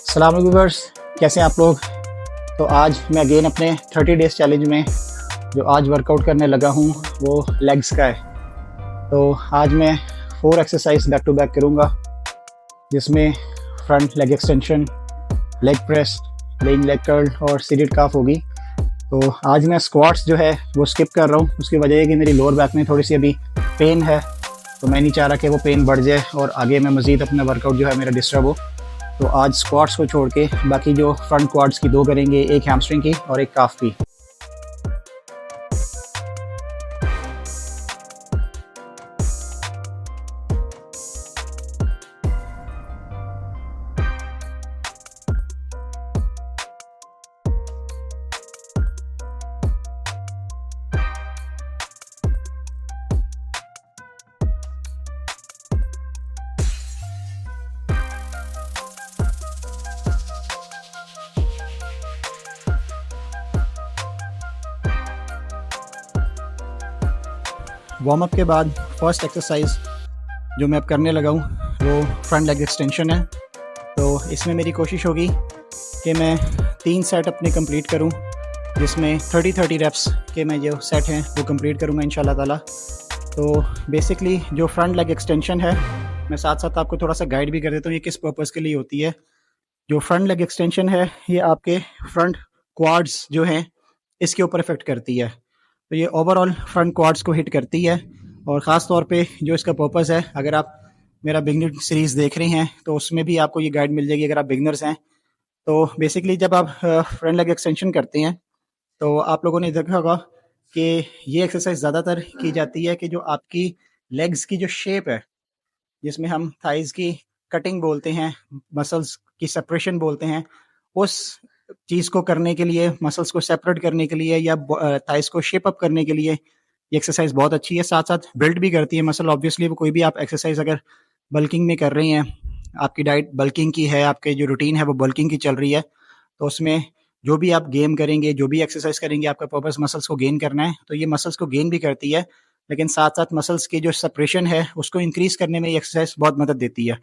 सलाम व्यूवर्स, कैसे हैं आप लोग। तो आज मैं अगेन अपने 30 डेज़ चैलेंज में जो आज वर्कआउट करने लगा हूँ वो लेग्स का है। तो आज मैं 4 एक्सरसाइज बैक टू बैक करूँगा, जिसमें front leg extension, leg press, laying leg curl और सीटेड काफ होगी। तो आज मैं स्क्वाट्स जो है वो स्किप कर रहा हूँ। उसकी वजह है कि मेरी लोअर बैक में थोड़ी सी अभी पेन है, तो मैं नहीं चाह रहा कि वो पेन बढ़ जाए और आगे मैं मज़ीद अपना वर्कआउट जो है मेरा डिस्टर्ब हो। तो आज स्क्वाट्स को छोड़ के बाकी जो फ्रंट क्वाड्स की 2 करेंगे, एक हैमस्ट्रिंग की और एक काफ की। वार्म अप के बाद फर्स्ट एक्सरसाइज जो मैं अब करने लगा हूँ वो फ्रंट लेग एक्सटेंशन है। तो इसमें मेरी कोशिश होगी कि मैं 3 सेट अपने कंप्लीट करूँ, जिसमें 30 रेप्स के मैं जो सेट हैं वो कंप्लीट करूँगा इंशाल्लाह ताला। तो बेसिकली जो फ्रंट लेग एक्सटेंशन है, मैं साथ साथ आपको थोड़ा सा गाइड भी कर देता हूँ ये किस पर्पज़ के लिए होती है। जो फ्रंट लेग एक्सटेंशन है ये आपके फ्रंट क्वाड्स जो हैं इसके ऊपर इफेक्ट करती है। तो ये ओवरऑल फ्रंट क्वाड्स को हिट करती है, और ख़ास तौर पे जो इसका पर्पस है, अगर आप मेरा बिगनर सीरीज़ देख रहे हैं तो उसमें भी आपको ये गाइड मिल जाएगी अगर आप बिगनर्स हैं। तो बेसिकली जब आप फ्रंट लेग एक्सटेंशन करते हैं तो आप लोगों ने देखा होगा कि ये एक्सरसाइज ज़्यादातर की जाती है कि जो आपकी लेग्स की जो शेप है, जिसमें हम थाइज़ की कटिंग बोलते हैं, मसल्स की सेपरेशन बोलते हैं, उस चीज़ को करने के लिए, मसल्स को सेपरेट करने के लिए या थाइज़ को शेप अप करने के लिए ये एक्सरसाइज बहुत अच्छी है। साथ साथ बिल्ड भी करती है मसल। ऑब्वियसली वो कोई भी आप एक्सरसाइज अगर बल्किंग में कर रहे हैं, आपकी डाइट बल्किंग की है, आपके जो रूटीन है वो बल्किंग की चल रही है, तो उसमें जो भी आप गेम करेंगे, जो भी एक्सरसाइज करेंगे, आपका पर्पस मसल्स को गेन करना है, तो ये मसल्स को गेन भी करती है, लेकिन साथ साथ मसल्स की जो सेपरेशन है उसको इंक्रीज करने में ये एक्सरसाइज बहुत मदद देती है।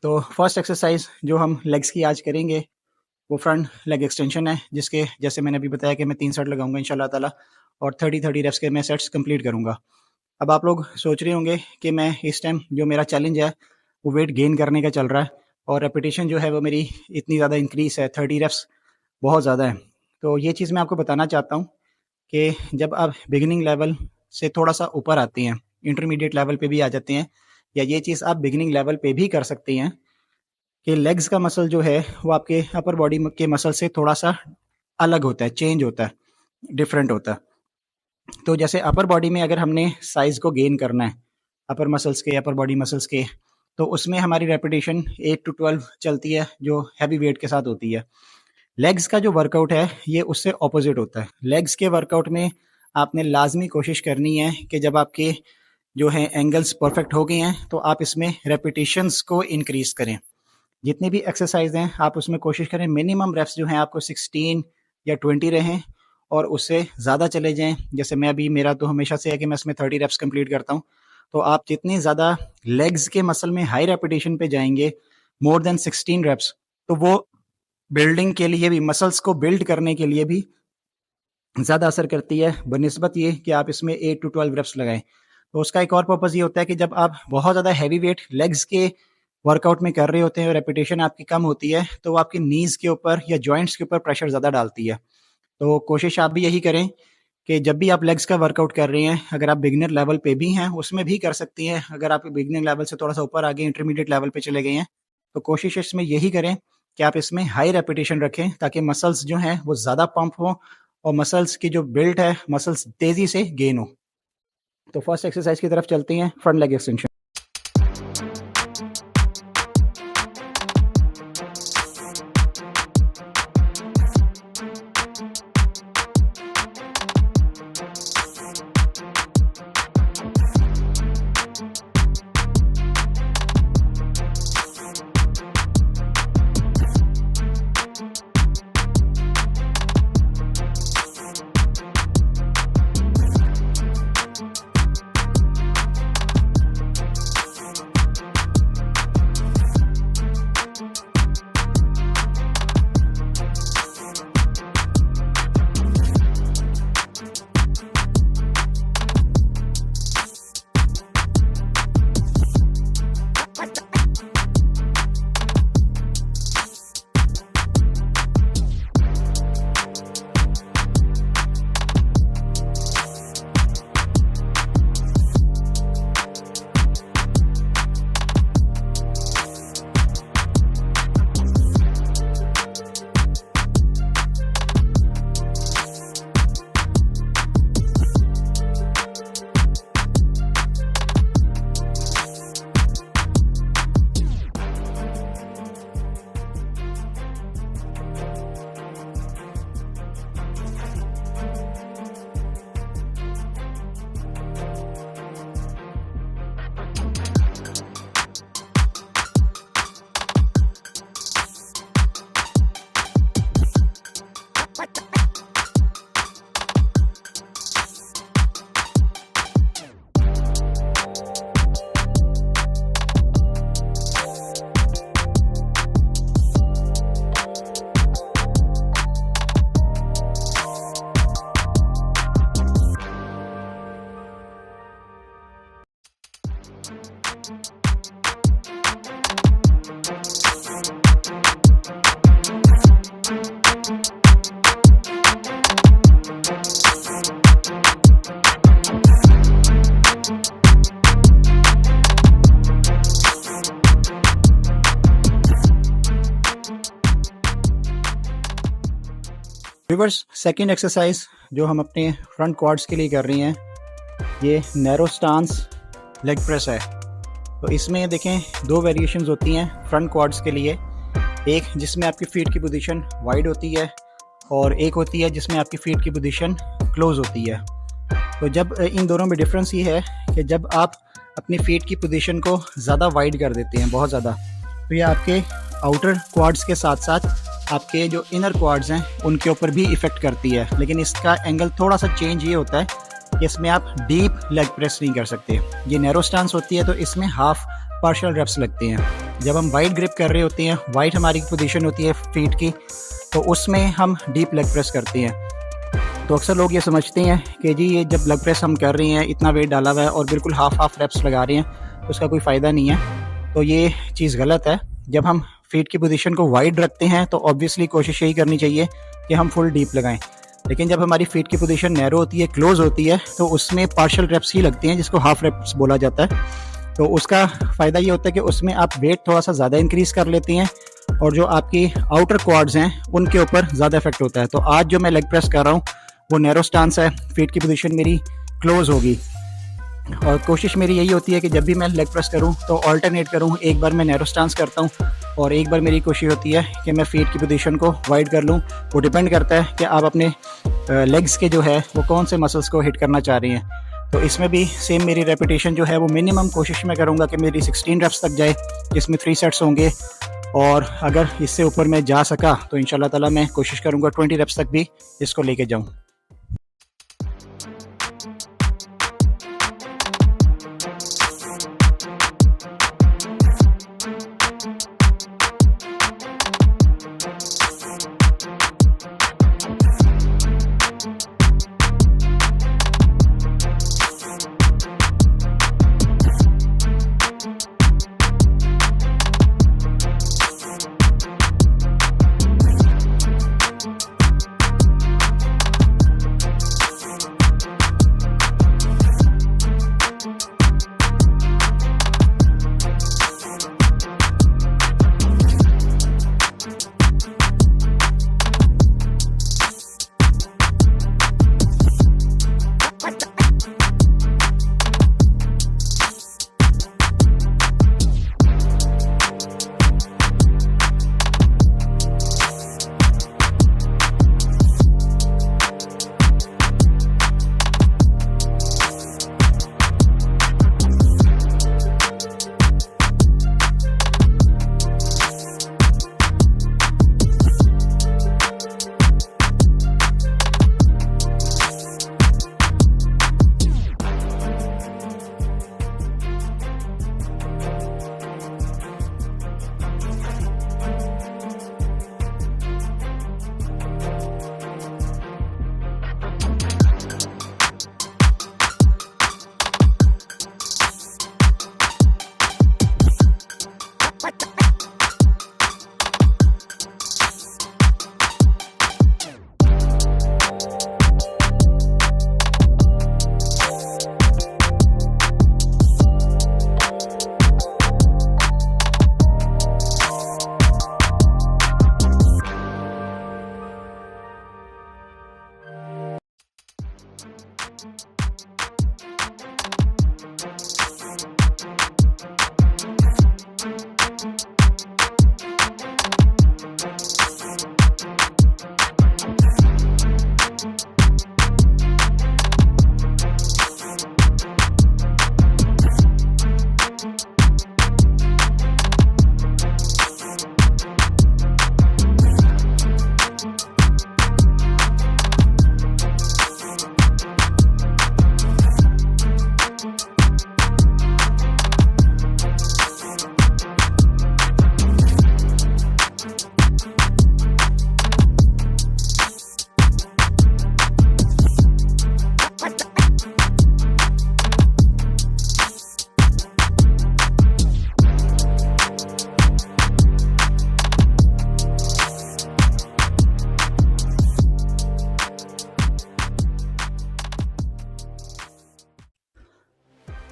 तो फर्स्ट एक्सरसाइज जो हम लेग्स की आज करेंगे वो फ्रंट लेग एक्सटेंशन है, जिसके जैसे मैंने अभी बताया कि मैं 3 सेट लगाऊंगा इंशाल्लाह ताला, और 30 रेप्स के मैं सेट्स कंप्लीट करूंगा। अब आप लोग सोच रहे होंगे कि मैं इस टाइम जो मेरा चैलेंज है वो वेट गेन करने का चल रहा है, और रेपिटेशन जो है वो मेरी इतनी ज़्यादा इंक्रीज है, 30 रेप्स बहुत ज़्यादा है। तो ये चीज़ मैं आपको बताना चाहता हूँ कि जब आप बिगिनिंग लेवल से थोड़ा सा ऊपर आते हैं, इंटरमीडिएट लेवल पे भी आ जाते हैं, या ये चीज़ आप बिगिनिंग लेवल पे भी कर सकते हैं कि लेग्स का मसल जो है वो आपके अपर बॉडी के मसल से थोड़ा सा अलग होता है, चेंज होता है, डिफरेंट होता है। तो जैसे अपर बॉडी में अगर हमने साइज को गेन करना है, अपर बॉडी मसल्स के तो उसमें हमारी रेपिटेशन 8 टू 12 चलती है, जो हैवी वेट के साथ होती है। लेग्स का जो वर्कआउट है ये उससे ऑपोजिट होता है। लेग्स के वर्कआउट में आपने लाजमी कोशिश करनी है कि जब आपके जो है एंगल्स परफेक्ट हो गए हैं तो आप इसमें रेपिटेशंस को इंक्रीज करें। जितनी भी एक्सरसाइज हैं आप उसमें कोशिश करें मिनिमम रेप्स जो हैं आपको 16 या 20 रहें और उससे ज़्यादा चले जाएं। जैसे मैं अभी, मेरा तो हमेशा से है कि मैं इसमें 30 रेप्स कंप्लीट करता हूँ। तो आप जितनी ज़्यादा लेग्स के मसल में हाई रेपिटेशन पे जाएंगे, मोर देन 16 रेप्स, तो वो बिल्डिंग के लिए भी, मसल्स को बिल्ड करने के लिए भी ज़्यादा असर करती है बनिस्बत ये कि आप इसमें 8 टू 12 रेप्स लगाएं। तो उसका एक और पर्पज़ ये होता है कि जब आप बहुत ज़्यादा हैवी वेट लेग्स के वर्कआउट में कर रहे होते हैं और रेपिटेशन आपकी कम होती है तो वो आपकी नीज़ के ऊपर या जॉइंट्स के ऊपर प्रेशर ज़्यादा डालती है। तो कोशिश आप भी यही करें कि जब भी आप लेग्स का वर्कआउट कर रहे हैं, अगर आप बिगिनर लेवल पे भी हैं उसमें भी कर सकती हैं। अगर आप बिगिनर लेवल से थोड़ा सा ऊपर आगे इंटरमीडिएट लेवल पे चले गए हैं तो कोशिश इसमें यही करें कि आप इसमें हाई रेपिटेशन रखें ताकि मसल्स जो हैं वो ज़्यादा पंप हों और मसल्स की जो बिल्ड है, मसल्स तेज़ी से गेन हो। तो फर्स्ट एक्सरसाइज की तरफ चलते हैं, front leg extension. Viewers, second exercise जो हम अपने फ्रंट क्वाड्स के लिए कर रही हैं ये नैरो स्टांस लेग प्रेस है। तो इसमें देखें दो वेरिएशंस होती हैं फ्रंट क्वाड्स के लिए, एक जिसमें आपकी फीट की पोजीशन वाइड होती है और एक होती है जिसमें आपकी फीट की पोजीशन क्लोज होती है। तो जब इन दोनों में डिफरेंस ये है कि जब आप अपनी फीट की पोजीशन को ज़्यादा वाइड कर देते हैं, बहुत ज़्यादा, तो ये आपके आउटर क्वाड्स के साथ साथ आपके जो इनर क्वाड्स हैं उनके ऊपर भी इफ़ेक्ट करती है। लेकिन इसका एंगल थोड़ा सा चेंज ये होता है कि इसमें आप डीप लेग प्रेस नहीं कर सकते। ये नैरो स्टांस होती है तो इसमें हाफ पार्शियल रेप्स लगते हैं। जब हम वाइड ग्रिप कर रहे होते हैं, वाइड हमारी पोजीशन होती है फीट की, तो उसमें हम डीप लेग प्रेस करते हैं। तो अक्सर लोग ये समझते हैं कि जी ये जब लेग प्रेस हम कर रहे हैं, इतना वेट डाला हुआ है और बिल्कुल हाफ रेप्स लगा रहे हैं तो उसका कोई फ़ायदा नहीं है। तो ये चीज़ गलत है। जब हम फीट की पोजीशन को वाइड रखते हैं तो ऑब्वियसली कोशिश यही करनी चाहिए कि हम फुल डीप लगाएं। लेकिन जब हमारी फीट की पोजीशन नैरो होती है, क्लोज होती है, तो उसमें पार्शियल रेप्स ही लगती हैं जिसको हाफ रेप्स बोला जाता है। तो उसका फ़ायदा ये होता है कि उसमें आप वेट थोड़ा सा ज़्यादा इंक्रीज़ कर लेती हैं और जो आपकी आउटर क्वाड्स हैं उनके ऊपर ज़्यादा इफेक्ट होता है। तो आज जो मैं लेग प्रेस कर रहा हूँ वो नैरो स्टांस है, फीट की पोजीशन मेरी क्लोज होगी। और कोशिश मेरी यही होती है कि जब भी मैं लेग प्रेस करूं तो अल्टरनेट करूं, एक बार मैं नैरो स्टांस करता हूं और एक बार मेरी कोशिश होती है कि मैं फीट की पोजीशन को वाइड कर लूं। वो डिपेंड करता है कि आप अपने लेग्स के जो है वो कौन से मसल्स को हिट करना चाह रहे हैं। तो इसमें भी सेम मेरी रेपिटेशन जो है वो मिनिमम कोशिश मैं करूँगा कि मेरी 16 रेप्स तक जाए, जिसमें 3 सेट्स होंगे। और अगर इससे ऊपर मैं जा सका तो इंशाल्लाह ताला मैं कोशिश करूँगा 20 रेप्स तक भी इसको लेके जाऊँ।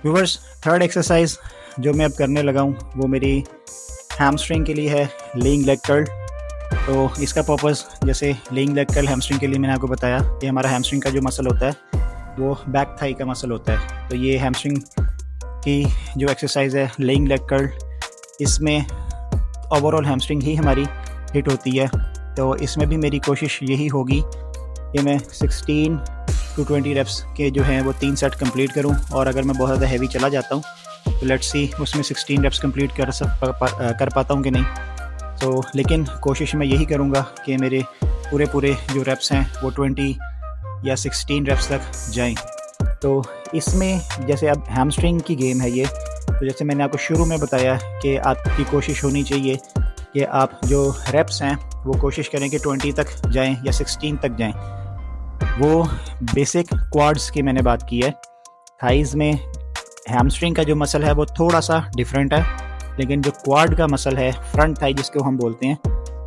व्यूवर्स, थर्ड एक्सरसाइज जो मैं अब करने लगा हूँ वो मेरी हैमस्ट्रिंग के लिए है, लेइंग लेग कर्ल। तो इसका पर्पस, जैसे लेइंग लेग कर्ल हैमस्ट्रिंग के लिए मैंने आपको बताया, ये हमारा हैमस्ट्रिंग का जो मसल होता है वो बैक थाई का मसल होता है। तो ये हैमस्ट्रिंग की जो एक्सरसाइज है लेइंग लेग कर्ल, इसमें ओवरऑल हैमस्ट्रिंग ही हमारी हिट होती है। तो इसमें भी मेरी कोशिश यही होगी कि मैं 16 to 20 रेप्स के जो हैं वो 3 सेट कंप्लीट करूं। और अगर मैं बहुत ज़्यादा हैवी चला जाता हूं तो लेट्स सी उसमें 16 रेप्स कंप्लीट कर पाता हूं कि नहीं। तो लेकिन कोशिश मैं यही करूंगा कि मेरे पूरे जो रेप्स हैं वो 20 या 16 रेप्स तक जाएं। तो इसमें जैसे अब हैमस्ट्रिंग की गेम है ये, तो जैसे मैंने आपको शुरू में बताया कि आपकी कोशिश होनी चाहिए कि आप जो रेप्स हैं वो कोशिश करें कि 20 तक जाएं या 16 तक जाएं। वो बेसिक क्वाड्स की मैंने बात की है। थाइज़ में हैमस्ट्रिंग का जो मसल है वो थोड़ा सा डिफरेंट है, लेकिन जो क्वाड का मसल है, फ्रंट थाई जिसको हम बोलते हैं,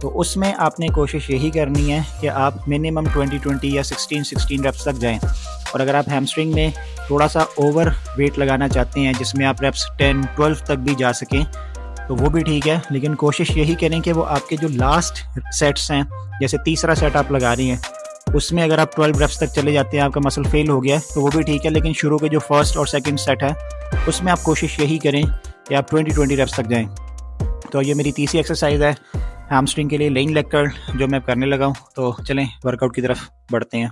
तो उसमें आपने कोशिश यही करनी है कि आप मिनिमम 20 या 16 रेप्स तक जाएं। और अगर आप हैमस्ट्रिंग में थोड़ा सा ओवर वेट लगाना चाहते हैं जिसमें आप रेप्स 10-12 तक भी जा सकें तो वो भी ठीक है, लेकिन कोशिश यही करें कि वो आपके जो लास्ट सेट्स हैं, जैसे तीसरा सेट आप लगा रही हैं, उसमें अगर आप 12 रेप्स तक चले जाते हैं, आपका मसल फेल हो गया है तो वो भी ठीक है, लेकिन शुरू के जो फर्स्ट और सेकंड सेट है उसमें आप कोशिश यही करें कि आप 20 रेप्स तक जाएं। तो ये मेरी तीसरी एक्सरसाइज है हैमस्ट्रिंग के लिए, लेइंग लेग कर्ल, जो मैं करने लगा हूँ। तो चलें वर्कआउट की तरफ बढ़ते हैं।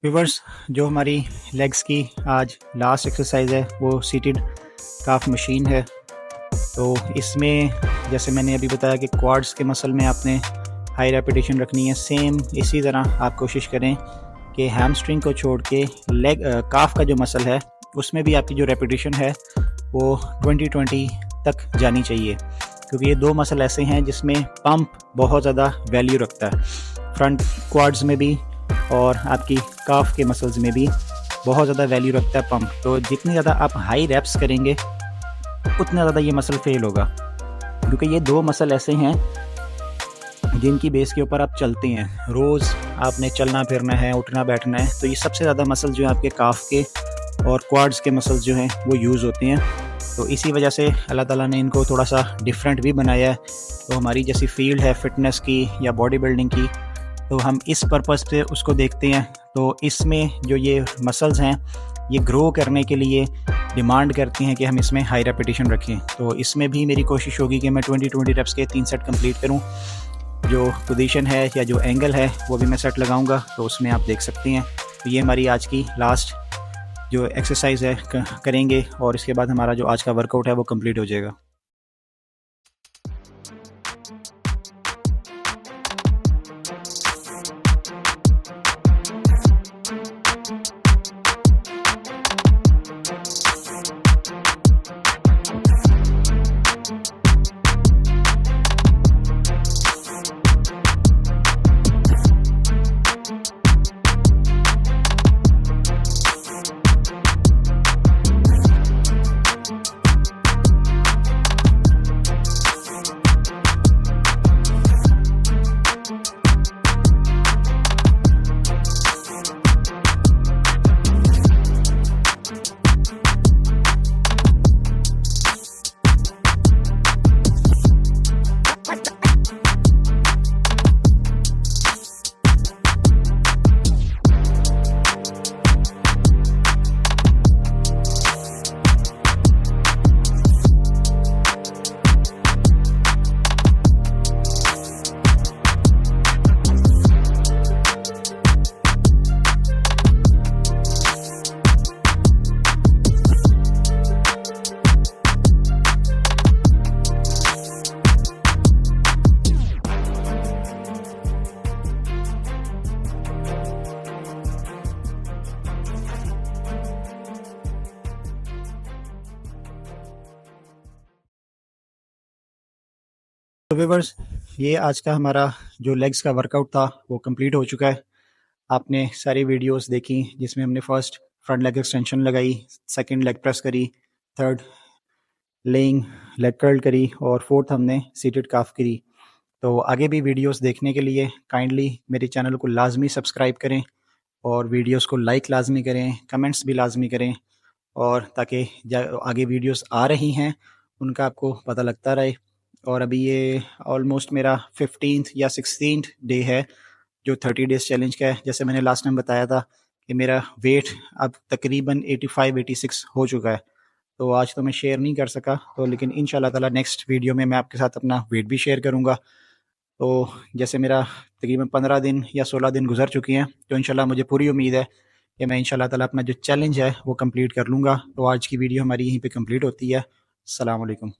व्यूवर्स, जो हमारी लेग्स की आज लास्ट एक्सरसाइज है वो सीटेड काफ मशीन है। तो इसमें जैसे मैंने अभी बताया कि क्वाड्स के मसल में आपने हाई रेपिटेशन रखनी है, सेम इसी तरह आप कोशिश करें कि हैमस्ट्रिंग को छोड़ के लेग काफ का जो मसल है उसमें भी आपकी जो रेपिटेशन है वो 20 तक जानी चाहिए, क्योंकि ये दो मसल ऐसे हैं जिसमें पंप बहुत ज़्यादा वैल्यू रखता है। फ्रंट क्वाड्स में भी और आपकी काफ के मसल्स में भी बहुत ज़्यादा वैल्यू रखता है पंप। तो जितनी ज़्यादा आप हाई रेप्स करेंगे उतना ज़्यादा ये मसल फेल होगा, क्योंकि ये दो मसल ऐसे हैं जिनकी बेस के ऊपर आप चलते हैं, रोज़ आपने चलना फिरना है, उठना बैठना है। तो ये सबसे ज़्यादा मसल जो है आपके काफ के और क्वाड्स के मसल्स जो हैं वो यूज़ होते हैं। तो इसी वजह से अल्लाह ताला ने इनको थोड़ा सा डिफरेंट भी बनाया है। तो हमारी जैसी फील्ड है फिटनेस की या बॉडी बिल्डिंग की, तो हम इस पर्पज़ पे उसको देखते हैं। तो इसमें जो ये मसल्स हैं ये ग्रो करने के लिए डिमांड करती हैं कि हम इसमें हाई रेपिटेशन रखें। तो इसमें भी मेरी कोशिश होगी कि मैं 20 रेप्स के 3 सेट कंप्लीट करूं। जो पोजीशन है या जो एंगल है वो भी मैं सेट लगाऊंगा, तो उसमें आप देख सकते हैं। तो ये हमारी आज की लास्ट जो एक्सरसाइज है करेंगे और इसके बाद हमारा जो आज का वर्कआउट है वो कंप्लीट हो जाएगा। तो व्यूअर्स, ये आज का हमारा जो लेग्स का वर्कआउट था वो कंप्लीट हो चुका है। आपने सारी वीडियोस देखी जिसमें हमने फर्स्ट फ्रंट लेग एक्सटेंशन लगाई, सेकंड लेग प्रेस करी, थर्ड लेइंग लेग कर्ल करी और फोर्थ हमने सीटेड काफ करी। तो आगे भी वीडियोस देखने के लिए काइंडली मेरे चैनल को लाजमी सब्सक्राइब करें और वीडियोस को लाइक लाजमी करें, कमेंट्स भी लाजमी करें, और ताकि आगे वीडियोस आ रही हैं उनका आपको पता लगता रहे। और अभी ये ऑलमोस्ट मेरा 15th या 16th डे है जो 30 डेज़ चैलेंज का है। जैसे मैंने लास्ट टाइम बताया था कि मेरा वेट अब तकरीबन 85-86 हो चुका है। तो आज तो मैं शेयर नहीं कर सका, तो लेकिन इंशाल्लाह ताला नेक्स्ट वीडियो में मैं आपके साथ अपना वेट भी शेयर करूँगा। तो जैसे मेरा तकरीबन 15 दिन या 16 दिन गुजर चुकी हैं, तो इंशाल्लाह मुझे पूरी उम्मीद है कि मैं इंशाल्लाह ताला अपना जो चैलेंज है वो कंप्लीट कर लूँगा। तो आज की वीडियो हमारी यहीं पे कंप्लीट होती है। अस्सलाम वालेकुम।